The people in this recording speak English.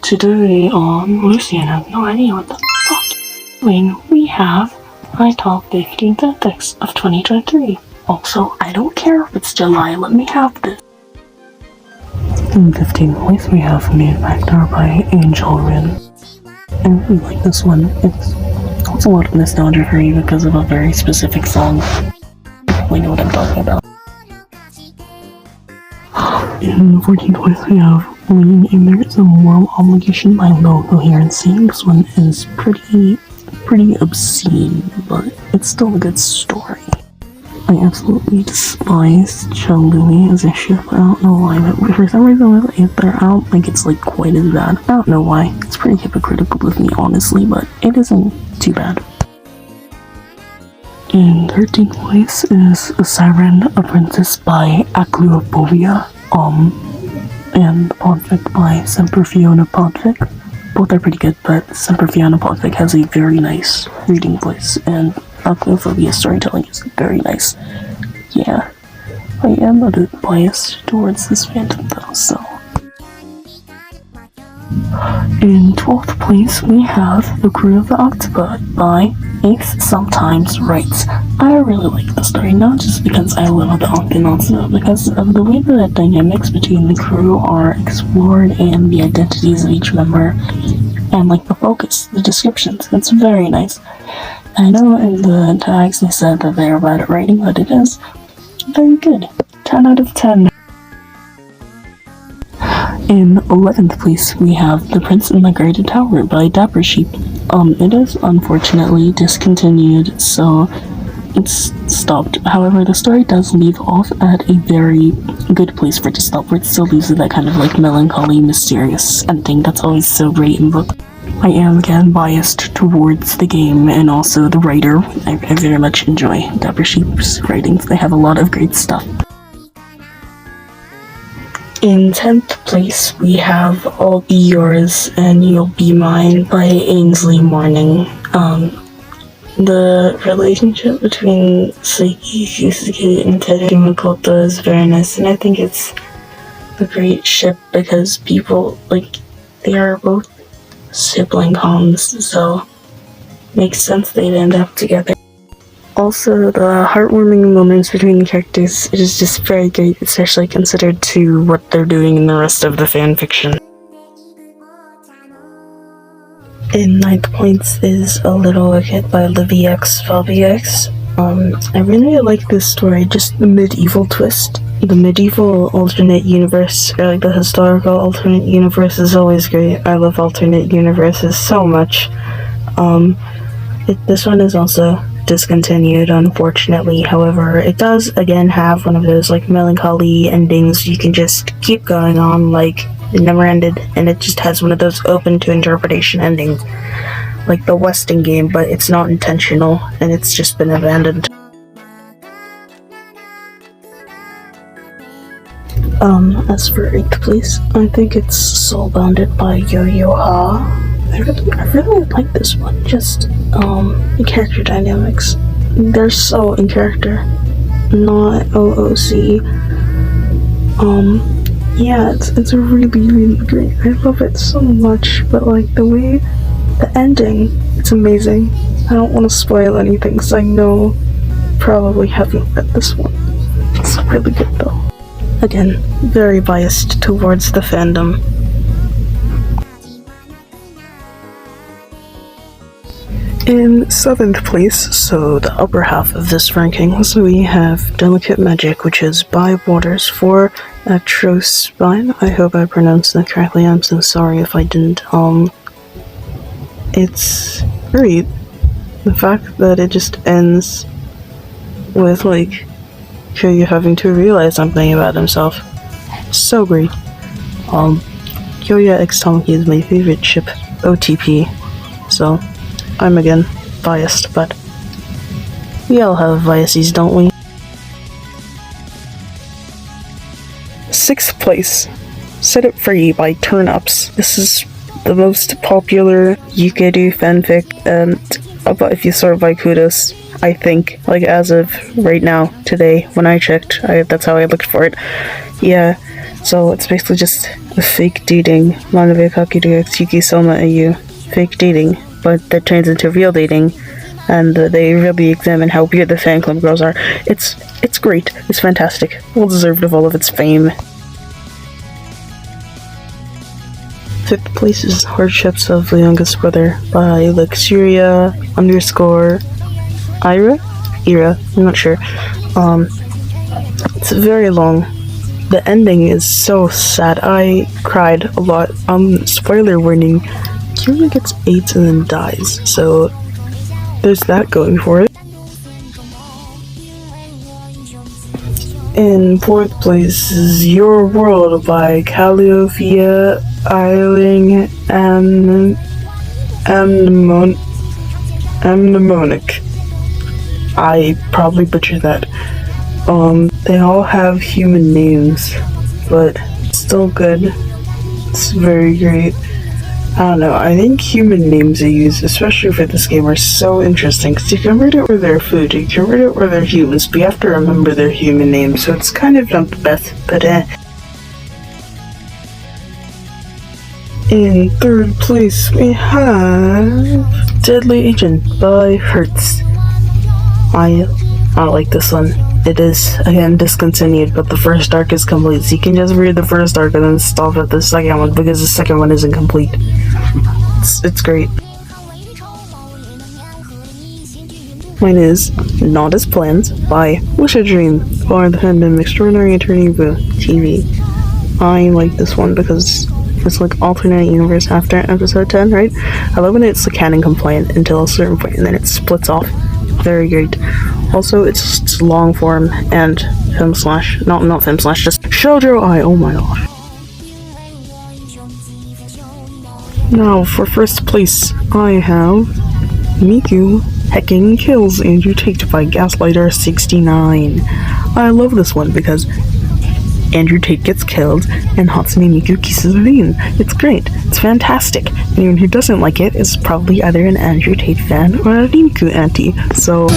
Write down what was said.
today on Lucian has no idea what the fuck doing. We have my top 15 fanfics of 2023. Also, I don't care if it's July, let me have this. In 15th place, we have Main Factor by Angel Rin. I really like this one. It's a lot of nostalgia for me because of a very specific song. We know what I'm talking about. In 14th place, we have Lean in There Is a Moral Obligation by Low Coherency. This one is pretty obscene, but it's still a good story. I absolutely despise Chalui as a ship. I don't know why, but for some reason, if they're out, like, it's like quite as bad. I don't know why. It's pretty hypocritical of me, honestly, but it isn't too bad. In 13th place is A Siren Apprentice by Akluopovia, and Podfic by Semper Fiona Podfic. Both are pretty good, but Semper Fiona Podfic has a very nice reading voice, and Akluophobia's storytelling is very nice. Yeah, I am a bit biased towards this fandom though, so. In 12th place, we have The Crew of the Octopus by Ace Sometimes Writes. I really like the story, not just because I love the Octonauts, but because of the way the dynamics between the crew are explored and the identities of each member, and like the focus, the descriptions. It's very nice. I know in the tags they said that they're bad at writing, but it is very good. 10 out of 10. In 11th place, we have The Prince in the Guarded Tower by Dapper Sheep. It is unfortunately discontinued, so it's stopped. However, the story does leave off at a very good place for it to stop, where it still leaves it that kind of like melancholy, mysterious ending that's always so great in book. I am again biased towards the game and also the writer. I very much enjoy Dapper Sheep's writings. They have a lot of great stuff. In 10th place, we have I'll Be Yours and You'll Be Mine by Ainsley Morning. The relationship between Seiki Yusuke and Teru Makoto is very nice, and I think it's a great ship because people, like, they are both sibling homes, so makes sense they'd end up together. Also, the heartwarming moments between the characters is just very great, especially considered to what they're doing in the rest of the fanfiction. In 9th place is A Little Wicked by Livy X Fabi X. I really like this story, just the medieval twist. The medieval alternate universe, or like the historical alternate universe, is always great. I love alternate universes so much. This one is also discontinued, unfortunately. However, it does again have one of those like melancholy endings you can just keep going on, like it never ended, and it just has one of those open to interpretation endings, like the Westing game, but it's not intentional and it's just been abandoned. As for 8th place, I think it's Soulbounded by Yo-Yo Ha. I really like this one. Just the character dynamics, they're so in character, not OOC. Yeah, it's really great. I love it so much, but like the way, the ending, it's amazing. I don't want to spoil anything because I know probably haven't read this one. It's really good though. Again, very biased towards the fandom. In 7th place, so the upper half of this ranking, so we have Delicate Magic, which is by Waters for Atrospine. I hope I pronounced that correctly. I'm so sorry if I didn't. It's great. The fact that it just ends with, like, Kyoya having to realize something about himself. So great. Kyoya X Tamaki is my favorite ship, OTP, so I'm again biased, but we all have biases, don't we? 6th place, Set It Free by Turnups. This is the most popular Yukeru fanfic, and if you sort by Kudos, I think, like as of right now, today, when I checked, that's how I looked for it. Yeah, So it's basically just a fake dating, Manabe Kakiru Tsuki Soma Ayu, fake dating, but that turns into real dating, and they really examine how weird the fan club girls are. It's great. It's fantastic. Well deserved of all of its fame. 5th place is Hardships of the Youngest Brother by Luxuria _ Ira? I'm not sure. It's very long. The ending is so sad. I cried a lot. Spoiler warning, Kira gets AIDS and then dies, so there's that going for it. In 4th place is Your World by Calliophia Eiling and Mnemonic. I probably butchered that. They all have human names, but still good. It's very great. I don't know, I think human names they use, especially for this game, are so interesting, because you can read it where they're food, you can read it where they're humans, but you have to remember their human names, so it's kind of not the best, but In 3rd place, we have Deadly Agent by Hertz. I like this one. It is, again, discontinued, but the first arc is complete, so you can just read the first arc and then stop at the second one, because the second one isn't complete. It's great. Mine is Not As Planned by Wish a Dream for the fandom Extraordinary Attorney Boo TV. I like this one because it's like alternate universe after episode 10, right? I love when it's the canon compliant until a certain point and then it splits off. Very great. Also, it's long form and film slash, not film slash, just shoujo ai. Oh my gosh. Now for 1st place, I have Miku Hecking Kills Andrew Tate by Gaslighter69. I love this one because Andrew Tate gets killed and Hatsune Miku kisses Rin. It's great. It's fantastic. Anyone who doesn't like it is probably either an Andrew Tate fan or a Rinku anti. So